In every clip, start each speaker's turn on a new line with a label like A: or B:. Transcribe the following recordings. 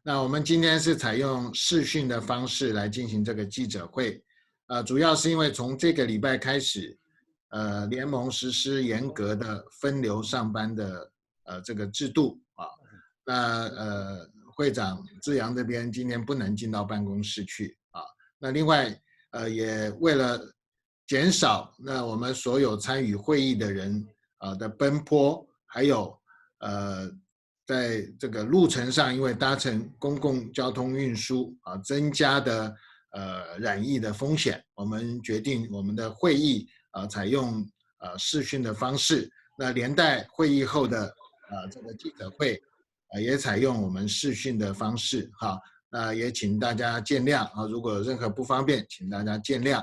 A: 那我们今天是采用视讯的方式来进行这个记者会，主要是因为从这个礼拜开始，联盟实施严格的分流上班的这个制度啊，那会长志阳这边今天不能进到办公室去啊，那另外也为了减少那我们所有参与会议的人的奔波，还有在这个路程上，因为搭乘公共交通运输增加的染疫的风险，我们决定我们的会议采用视讯的方式，那连带会议后的这个记者会也采用我们视讯的方式哈，那也请大家见谅啊，如果有任何不方便，请大家见谅。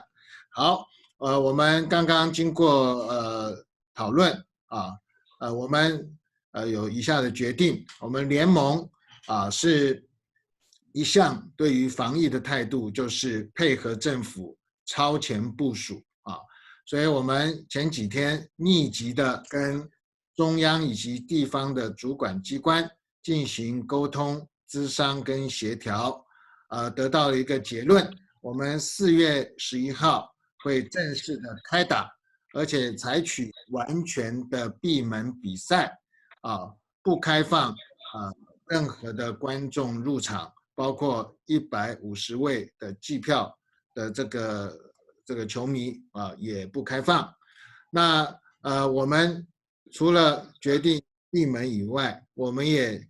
A: 好，我们刚刚经过讨论啊，我们有以下的决定，我们联盟是一向对于防疫的态度就是配合政府超前部署啊，所以我们前几天密集的跟中央以及地方的主管机关进行沟通、咨商跟协调，得到了一个结论，我们4月11号会正式的开打，而且采取完全的闭门比赛不开放任何的观众入场，包括150位的计票的这个球迷也不开放。那我们除了决定闭门以外，我们也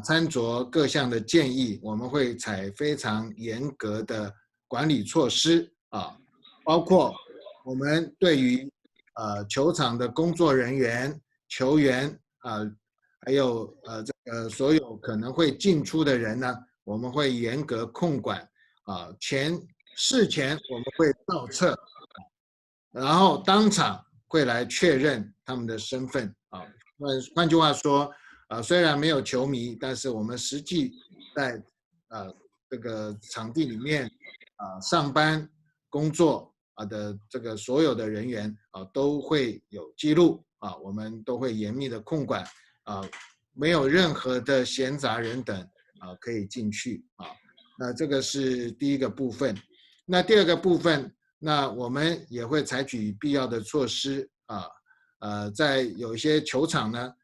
A: 参酌各项的建议，我们会采非常严格的管理措施包括我们对于球场的工作人员、球员还有这个所有可能会进出的人呢，我们会严格控管事前我们会倒测，然后当场会来确认他们的身份换句话说虽然没有球迷，但是我们实际在这个场地里面上班工作的这个所有的人员都会有记录我们都会严密的控管没有任何的闲杂人等可以进去那这个是第一个部分。那第二个部分，那我们也会采取必要的措施在有一些球场呢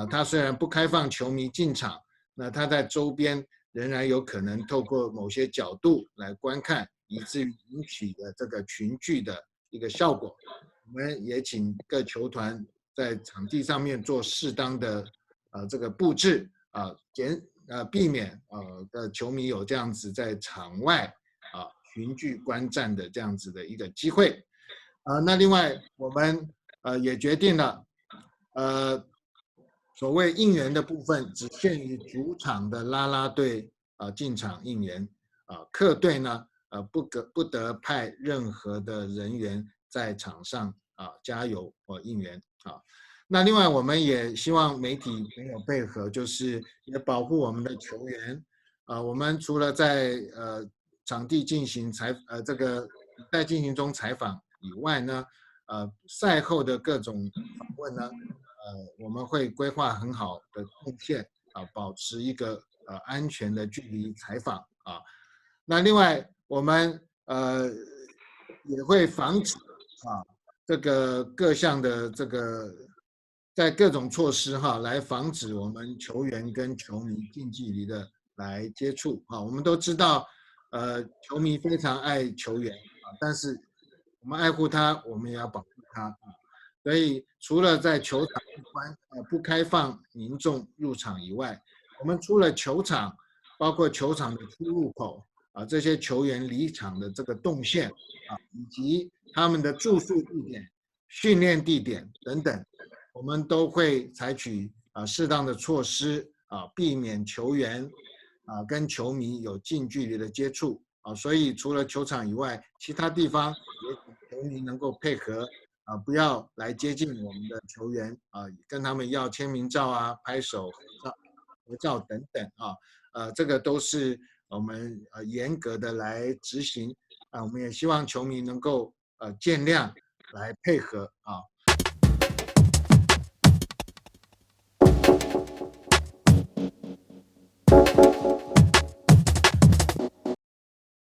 A: 它虽然不开放球迷进场，那它在周边仍然有可能透过某些角度来观看，以至于引起的这个群聚的一个效果。我们也请各球团在场地上面做适当的这个布置避免的球迷有这样子在场外群聚观战的这样子的一个机会那另外我们也决定了所谓应援的部分只限于主场的啦啦队进场应援客队呢不得派任何的人员在场上加油应援那另外我们也希望媒体朋友配合，就是也保护我们的球员我们除了在场地进行这个在进行中采访以外呢赛后的各种访问呢我们会规划很好的动线保持一个安全的距离采访那另外我们也会防止这个各项的这个在各种措施来防止我们球员跟球迷近距离的来接触我们都知道球迷非常爱球员但是我们爱护他，我们也要保护他所以除了在球场不开放民众入场以外，我们除了球场，包括球场的出入口这些球员离场的这个动线以及他们的住宿地点、训练地点等等，我们都会采取适当的措施避免球员跟球迷有近距离的接触所以除了球场以外，其他地方也请球迷能够配合不要来接近我们的球员跟他们要签名照拍手合照等等这个都是我们严格的来执行我们也希望球迷能够见谅来配合